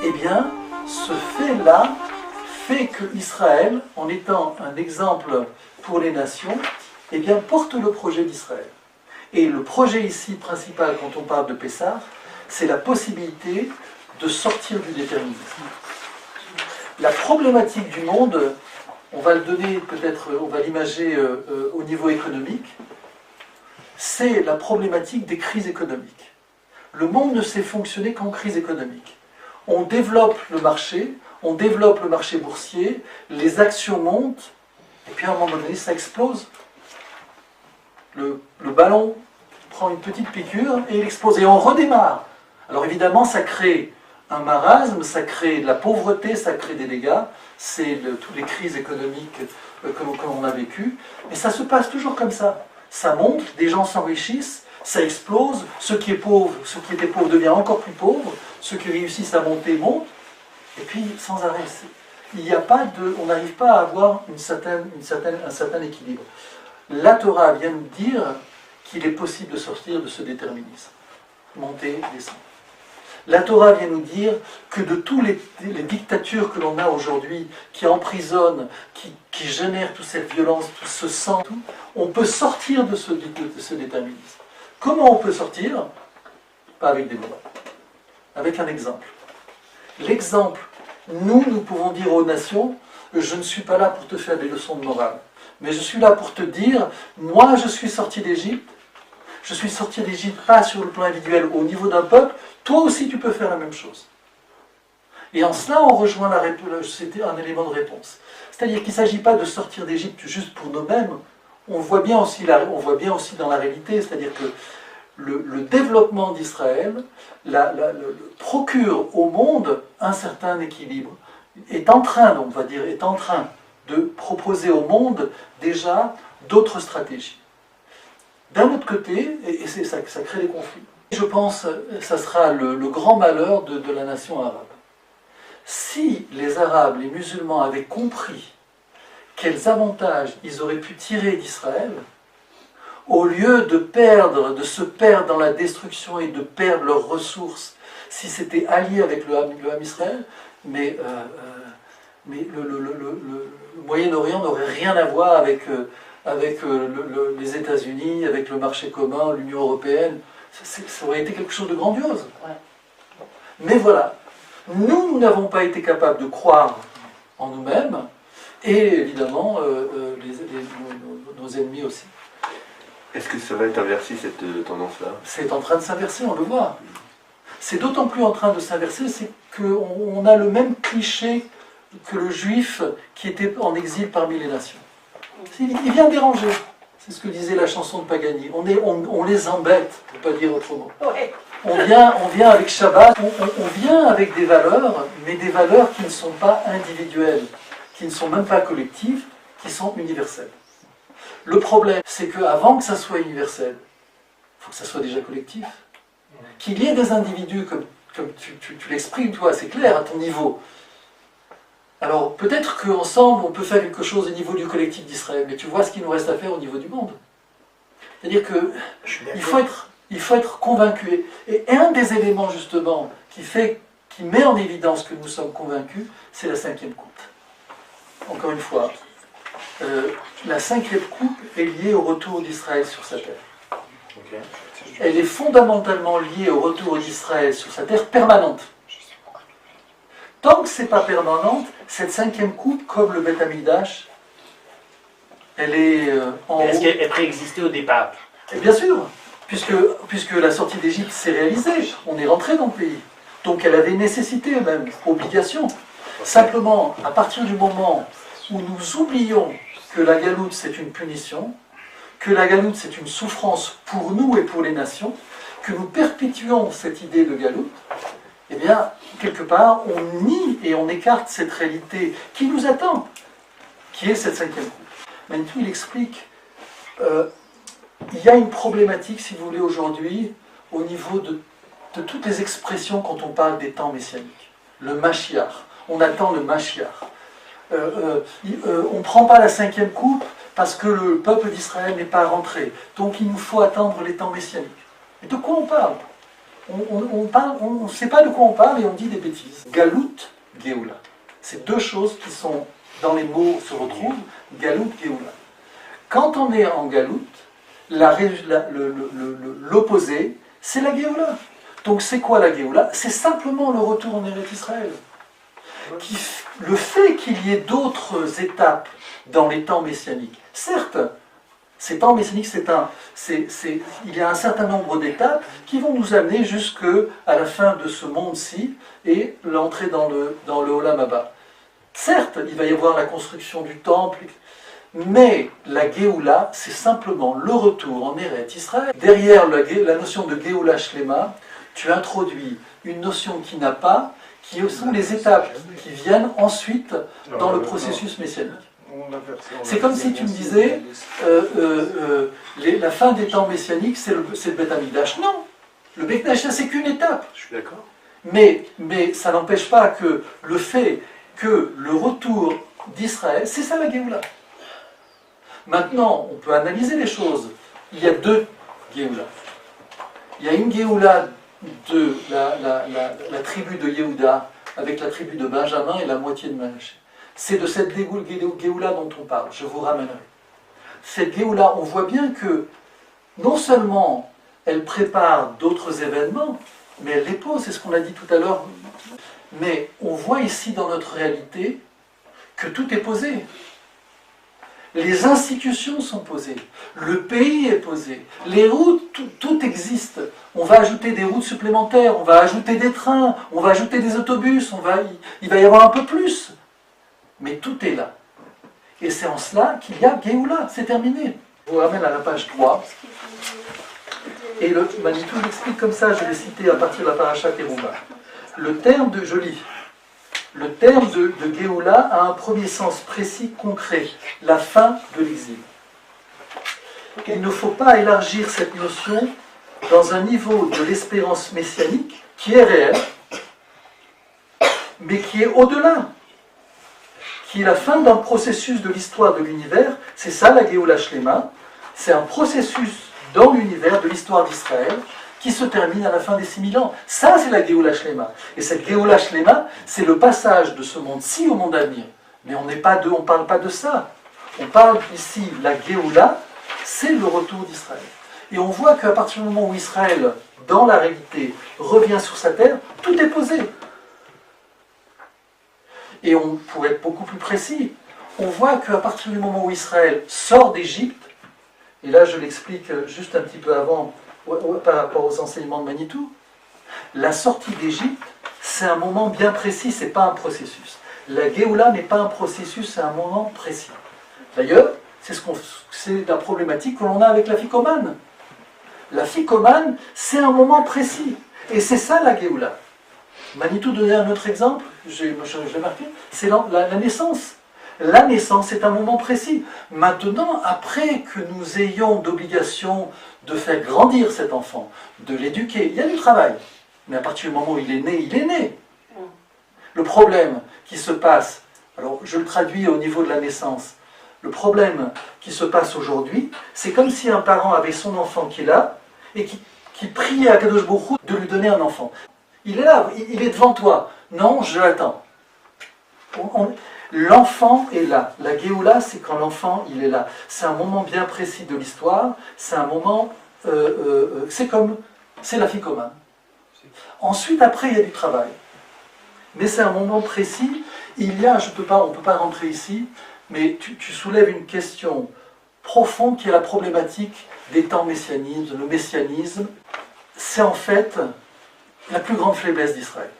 eh bien, ce fait-là fait que Israël, en étant un exemple pour les nations, eh bien, porte le projet d'Israël. Et le projet ici principal, quand on parle de Pessah, c'est la possibilité de sortir du déterminisme. La problématique du monde, on va le donner peut-être, on va l'imager au niveau économique, c'est la problématique des crises économiques. Le monde ne sait fonctionner qu'en crise économique. On développe le marché boursier, les actions montent, et puis à un moment donné, ça explose. Le ballon prend une petite piqûre et il explose, et on redémarre. Alors évidemment, ça crée un marasme, ça crée de la pauvreté, ça crée des dégâts, c'est toutes les crises économiques que l'on a vécues, mais ça se passe toujours comme ça. Ça monte, des gens s'enrichissent, ça explose, ceux qui étaient pauvres deviennent encore plus pauvres, ceux qui réussissent à monter montent, et puis sans arrêt. On n'arrive pas à avoir un certain équilibre. La Torah vient nous dire qu'il est possible de sortir de ce déterminisme. Monter, descendre. La Torah vient nous dire que de toutes les dictatures que l'on a aujourd'hui, qui emprisonnent, qui génèrent toute cette violence, tout ce sang, on peut sortir de ce déterminisme. Comment on peut sortir? Pas avec des mots, avec un exemple. L'exemple, nous pouvons dire aux nations, je ne suis pas là pour te faire des leçons de morale, mais je suis là pour te dire, moi je suis sorti d'Égypte, je suis sorti d'Égypte pas sur le plan individuel, au niveau d'un peuple, toi aussi tu peux faire la même chose. Et en cela on rejoint c'était un élément de réponse. C'est-à-dire qu'il ne s'agit pas de sortir d'Égypte juste pour nous-mêmes, on voit bien aussi dans la réalité, c'est-à-dire que le développement d'Israël procure au monde un certain équilibre, est en train de proposer au monde déjà d'autres stratégies. D'un autre côté, et ça crée des conflits, je pense que ça sera le grand malheur de la nation arabe. Si les Arabes, les musulmans avaient compris quels avantages ils auraient pu tirer d'Israël, au lieu de se perdre dans la destruction et de perdre leurs ressources, si c'était allié avec le Ham Israël, mais le Moyen-Orient n'aurait rien à voir avec les États-Unis, avec le marché commun, l'Union européenne. Ça aurait été quelque chose de grandiose. Mais voilà, nous n'avons pas été capables de croire en nous-mêmes, et évidemment nos ennemis aussi. Est-ce que ça va être inversé, cette tendance-là? C'est en train de s'inverser, on le voit. C'est d'autant plus en train de s'inverser, c'est qu'on a le même cliché que le juif qui était en exil parmi les nations. Il vient déranger. C'est ce que disait la chanson de Pagani. On les embête, pour ne pas dire autrement. On vient avec Shabbat, on vient avec des valeurs, mais des valeurs qui ne sont pas individuelles, qui ne sont même pas collectives, qui sont universelles. Le problème, c'est qu'avant que ça soit universel, il faut que ça soit déjà collectif. Qu'il y ait des individus, comme tu l'exprimes, toi, c'est clair, à ton niveau. Alors, peut-être qu'ensemble, on peut faire quelque chose au niveau du collectif d'Israël, mais tu vois ce qu'il nous reste à faire au niveau du monde. C'est-à-dire qu'il faut être convaincu. Et un des éléments, justement, qui met en évidence que nous sommes convaincus, c'est la 5e coupe. Encore une fois, la 5e coupe est liée au retour d'Israël sur sa terre. Okay. Elle est fondamentalement liée au retour d'Israël sur sa terre permanente. Tant que ce n'est pas permanente, cette 5e coupe, comme le Beth Amikdash, elle est en haut. Est-ce qu'elle préexistait au départ? Et bien sûr, puisque la sortie d'Égypte s'est réalisée, on est rentré dans le pays. Donc elle avait nécessité même, obligation. Simplement, à partir du moment où nous oublions que la galoute c'est une punition, que la galoute c'est une souffrance pour nous et pour les nations, que nous perpétuons cette idée de galoute, eh bien, quelque part, on nie et on écarte cette réalité qui nous attend, qui est cette 5e coupe. Manitou, il explique, il y a une problématique, si vous voulez, aujourd'hui, au niveau de toutes les expressions quand on parle des temps messianiques. Le Mashiach, on attend le Mashiach. On ne prend pas la 5e coupe parce que le peuple d'Israël n'est pas rentré. Donc il nous faut attendre les temps messianiques. Et de quoi on parle? on ne sait pas de quoi on parle et on dit des bêtises. Galout, Géoula. C'est deux choses qui sont, dans les mots se retrouvent, Galout, Géoula. Quand on est en Galout, l'opposé, c'est la Géoula. Donc c'est quoi la Géoula? C'est simplement le retour en Eretz Israël. Le fait qu'il y ait d'autres étapes dans les temps messianiques, certes, ces temps messianiques, il y a un certain nombre d'étapes qui vont nous amener jusqu'à la fin de ce monde-ci et l'entrée dans le Olam Haba. Certes, il va y avoir la construction du temple, mais la Géoula, c'est simplement le retour en Eretz Israël. Derrière la notion de Géoula Shlema, tu introduis une notion qui n'a pas, qui sont les étapes qui viennent ensuite dans le processus messianique. C'est comme si tu me disais, la fin des temps messianiques, c'est le Beth Amikdash. Non, le Beth Amikdash, c'est qu'une étape. Je suis d'accord. Mais ça n'empêche pas que le fait que le retour d'Israël, c'est ça la Géoula. Maintenant, on peut analyser les choses. Il y a deux Géoulas. Il y a une Géoula de la tribu de Yehuda avec la tribu de Benjamin et la moitié de Manassé. C'est de cette Géoula dont on parle, je vous ramènerai. Cette Géoula, on voit bien que non seulement elle prépare d'autres événements, mais elle les pose, c'est ce qu'on a dit tout à l'heure. Mais on voit ici dans notre réalité que tout est posé. Les institutions sont posées, le pays est posé, les routes, tout existe. On va ajouter des routes supplémentaires, on va ajouter des trains, on va ajouter des autobus, il va y avoir un peu plus. Mais tout est là. Et c'est en cela qu'il y a Géoula, c'est terminé. Je vous ramène à la page 3. Et le Manitou l'explique comme ça, je l'ai cité à partir de la paracha Teruma. Le terme de Géoula a un premier sens précis, concret, la fin de l'exil. Il ne faut pas élargir cette notion dans un niveau de l'espérance messianique qui est réel, mais qui est au-delà, qui est la fin d'un processus de l'histoire de l'univers. C'est ça la Géoula Shlema, c'est un processus dans l'univers de l'histoire d'Israël qui se termine à la fin des 6000 ans. Ça, c'est la Géoula Shlema. Et cette Géoula Shlema, c'est le passage de ce monde-ci au monde à venir. Mais on ne parle pas de ça. On parle ici, la Géoula, c'est le retour d'Israël. Et on voit qu'à partir du moment où Israël, dans la réalité, revient sur sa terre, tout est posé. Et on pourrait être beaucoup plus précis. On voit qu'à partir du moment où Israël sort d'Égypte, et là je l'explique juste un petit peu avant, par rapport aux enseignements de Manitou, la sortie d'Égypte, c'est un moment bien précis, c'est pas un processus. La Géoula n'est pas un processus, c'est un moment précis. D'ailleurs, c'est la problématique que l'on a avec la ficomane. La ficomane, c'est un moment précis. Et c'est ça la Géoula. Manitou donnait un autre exemple, je l'ai marqué, c'est la naissance. La naissance est un moment précis. Maintenant, après que nous ayons d'obligation de faire grandir cet enfant, de l'éduquer, il y a du travail. Mais à partir du moment où il est né, il est né. Le problème qui se passe, alors je le traduis au niveau de la naissance, le problème qui se passe aujourd'hui, c'est comme si un parent avait son enfant qu'il a et qui priait à Kadosh Baruch Hu de lui donner un enfant. Il est là, il est devant toi. Non, je l'attends. L'enfant est là. La Géoula, c'est quand l'enfant, il est là. C'est un moment bien précis de l'histoire. C'est un moment... c'est la ficomane. Ensuite, après, il y a du travail. Mais c'est un moment précis. Il y a, on ne peut pas rentrer ici, mais tu soulèves une question profonde qui est la problématique des temps messianiques, le messianisme. C'est en fait la plus grande faiblesse d'Israël.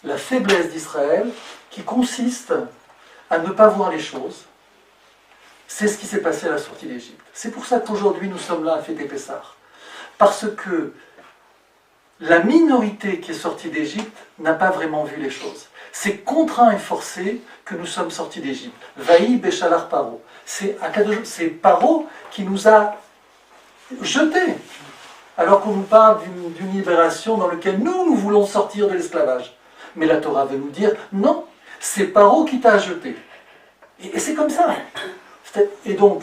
La faiblesse d'Israël qui consiste à ne pas voir les choses. C'est ce qui s'est passé à la sortie d'Égypte. C'est pour ça qu'aujourd'hui nous sommes là à fêter Pessah. Parce que la minorité qui est sortie d'Égypte n'a pas vraiment vu les choses. C'est contraint et forcé que nous sommes sortis d'Égypte. Vaï Béchalar Paro. C'est Paro qui nous a jetés. Alors qu'on nous parle d'une libération dans laquelle nous voulons sortir de l'esclavage. Mais la Torah veut nous dire, non, c'est Paro qui t'a jeté. Et c'est comme ça. Et donc,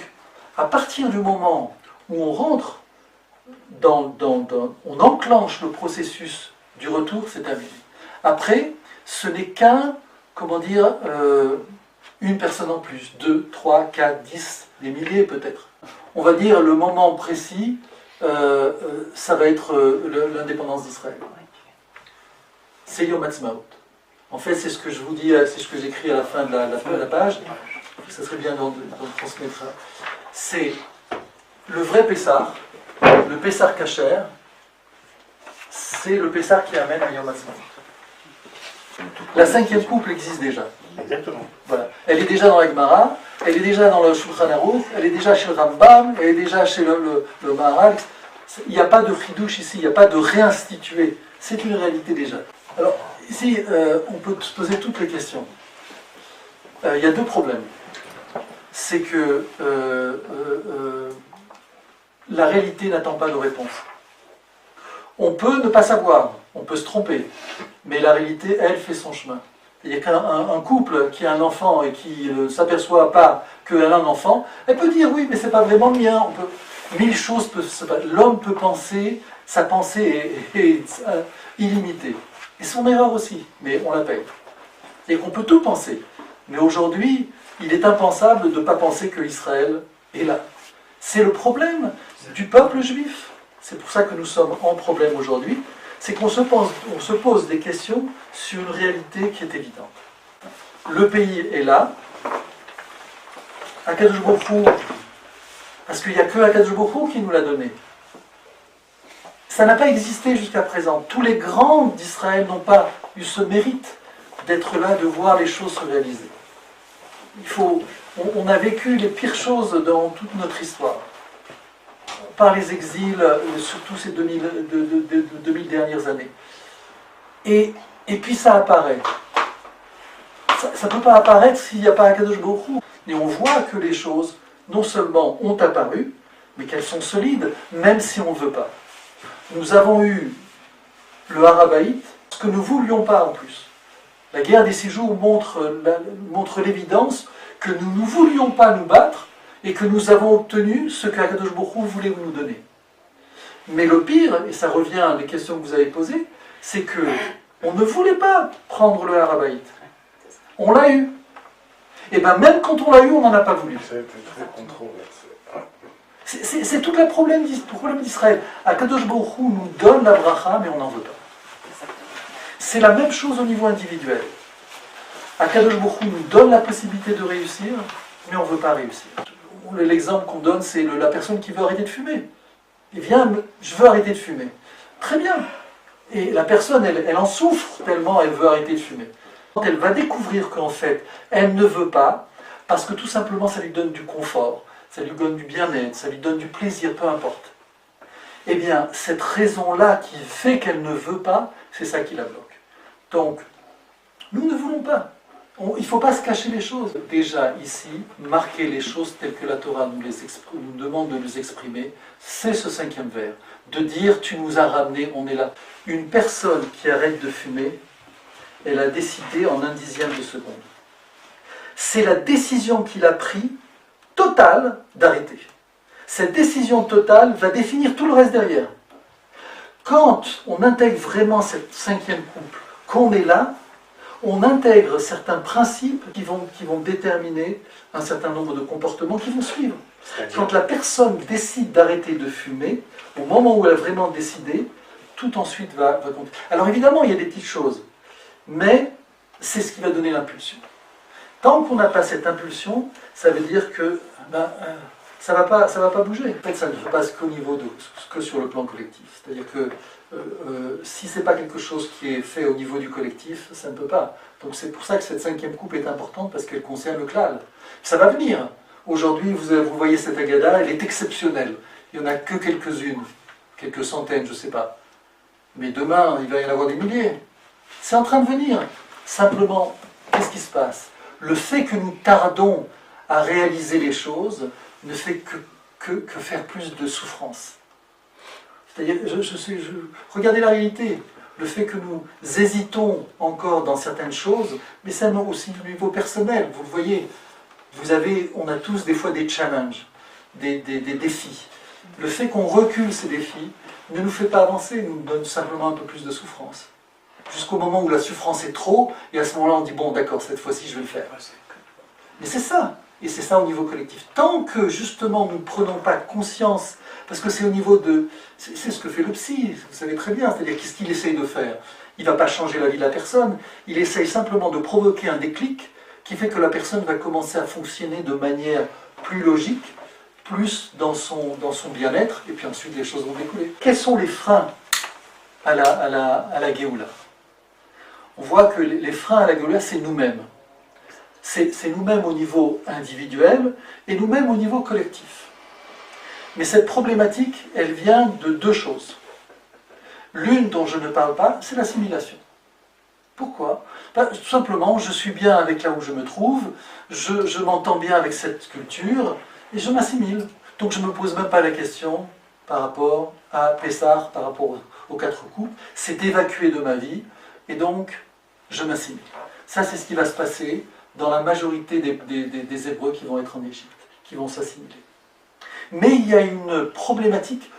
à partir du moment où on rentre on enclenche le processus du retour, c'est terminé. Après, ce n'est comment dire, une personne en plus, 2, 3, 4, 10, des milliers peut-être. On va dire le moment précis, ça va être l'indépendance d'Israël. C'est Yom Ha'atzmaut. En fait, c'est ce que je vous dis, c'est ce que j'écris à la fin de la page. Ça serait bien d'en transmettre. C'est le vrai Pessah, le Pessah Kasher, c'est le Pessah qui amène à Yom Ha'atzmaut. La 5e couple existe déjà. Exactement. Voilà. Elle est déjà dans la Gemara, elle est déjà dans le Shulchan Aruch, elle est déjà chez le Rambam, elle est déjà chez le Maharal. Il n'y a pas de chidouche ici, il n'y a pas de réinstituer. C'est une réalité déjà. Alors, ici, on peut se poser toutes les questions. Il y a deux problèmes. C'est que la réalité n'attend pas de réponse. On peut ne pas savoir, on peut se tromper, mais la réalité, elle, fait son chemin. Il n'y a qu'un couple qui a un enfant et qui ne s'aperçoit pas qu'elle a un enfant, elle peut dire oui, mais c'est pas vraiment le mien. Mille choses peuvent se passer. L'homme peut penser, sa pensée est illimitée. Et son erreur aussi, mais on la paye. Et qu'on peut tout penser. Mais aujourd'hui, il est impensable de ne pas penser que Israël est là. C'est le problème du peuple juif. C'est pour ça que nous sommes en problème aujourd'hui. C'est qu'on se pose des questions sur une réalité qui est évidente. Le pays est là. Akadosh Baruch Hu, parce qu'il n'y a que Akadosh Baruch Hu qui nous l'a donné. Ça n'a pas existé jusqu'à présent. Tous les grands d'Israël n'ont pas eu ce mérite d'être là, de voir les choses se réaliser. On a vécu les pires choses dans toute notre histoire. Par les exils, surtout ces 2000 dernières années. Et puis ça apparaît. Ça ne peut pas apparaître s'il n'y a pas Akadosh Baruch Hu. Et on voit que les choses, non seulement ont apparu, mais qu'elles sont solides, même si on ne veut pas. Nous avons eu le Harabaït, ce que nous ne voulions pas en plus. La guerre des 6 jours montre l'évidence que nous ne voulions pas nous battre et que nous avons obtenu ce qu'Akadosh Baruch Hu voulait nous donner. Mais le pire, et ça revient à les questions que vous avez posées, c'est que on ne voulait pas prendre le Harabaït. On l'a eu. Et bien même quand on l'a eu, on n'en a pas voulu. Ça a été très controversé. C'est tout le problème d'Israël. Akadosh Baruch Hu nous donne la bracha, mais on n'en veut pas. C'est la même chose au niveau individuel. Akadosh Baruch Hu nous donne la possibilité de réussir, mais on ne veut pas réussir. L'exemple qu'on donne, c'est la personne qui veut arrêter de fumer. Il vient, je veux arrêter de fumer. Très bien. Et la personne, elle en souffre tellement elle veut arrêter de fumer. Quand elle va découvrir qu'en fait, elle ne veut pas, parce que tout simplement, ça lui donne du confort, ça lui donne du bien-être, ça lui donne du plaisir, peu importe. Eh bien, cette raison-là qui fait qu'elle ne veut pas, c'est ça qui la bloque. Donc, nous ne voulons pas. Il ne faut pas se cacher les choses. Déjà, ici, marquer les choses telles que la Torah nous demande de nous exprimer, c'est ce 5e vers. De dire, tu nous as ramenés, on est là. Une personne qui arrête de fumer, elle a décidé en 1/10 de seconde. C'est la décision qu'il a prise, totale, d'arrêter. Cette décision totale va définir tout le reste derrière. Quand on intègre vraiment cette 5e couple, qu'on est là, on intègre certains principes qui vont déterminer un certain nombre de comportements qui vont suivre. Quand la personne décide d'arrêter de fumer, au moment où elle a vraiment décidé, tout ensuite va compter. Alors évidemment, il y a des petites choses, mais c'est ce qui va donner l'impulsion. Tant qu'on n'a pas cette impulsion, ça veut dire que ça va pas bouger. En fait, ça ne se passe que sur le plan collectif. C'est-à-dire que si ce n'est pas quelque chose qui est fait au niveau du collectif, ça ne peut pas. Donc c'est pour ça que cette 5e coupe est importante, parce qu'elle concerne le klal. Ça va venir. Aujourd'hui, vous voyez cette Agada, elle est exceptionnelle. Il n'y en a que quelques-unes, quelques centaines, je ne sais pas. Mais demain, il va y en avoir des milliers. C'est en train de venir. Simplement, qu'est-ce qui se passe? Le fait que nous tardons à réaliser les choses ne fait que faire plus de souffrance. C'est-à-dire, regardez la réalité. Le fait que nous hésitons encore dans certaines choses, mais ça aussi au niveau personnel. Vous le voyez, on a tous des fois des challenges, des défis. Le fait qu'on recule ces défis ne nous fait pas avancer, nous donne simplement un peu plus de souffrance. Jusqu'au moment où la souffrance est trop, et à ce moment-là on dit bon d'accord, cette fois-ci je vais le faire. Mais c'est ça, et c'est ça au niveau collectif. Tant que justement nous ne prenons pas conscience, parce que c'est au niveau de... C'est ce que fait le psy, vous savez très bien, c'est-à-dire qu'est-ce qu'il essaye de faire? Il ne va pas changer la vie de la personne, il essaye simplement de provoquer un déclic qui fait que la personne va commencer à fonctionner de manière plus logique, plus dans son bien-être, et puis ensuite les choses vont découler. Quels sont les freins à la Géoula? On voit que les freins à la Géoula, c'est nous-mêmes. C'est nous-mêmes au niveau individuel et nous-mêmes au niveau collectif. Mais cette problématique, elle vient de deux choses. L'une dont je ne parle pas, c'est l'assimilation. Pourquoi? Tout simplement, je suis bien avec là où je me trouve, je m'entends bien avec cette culture, et je m'assimile. Donc je ne me pose même pas la question par rapport à Pessah, par rapport aux quatre coupes, c'est d'évacuer de ma vie, et donc je m'assimile. Ça, c'est ce qui va se passer dans la majorité des Hébreux qui vont être en Égypte, qui vont s'assimiler. Mais il y a une problématique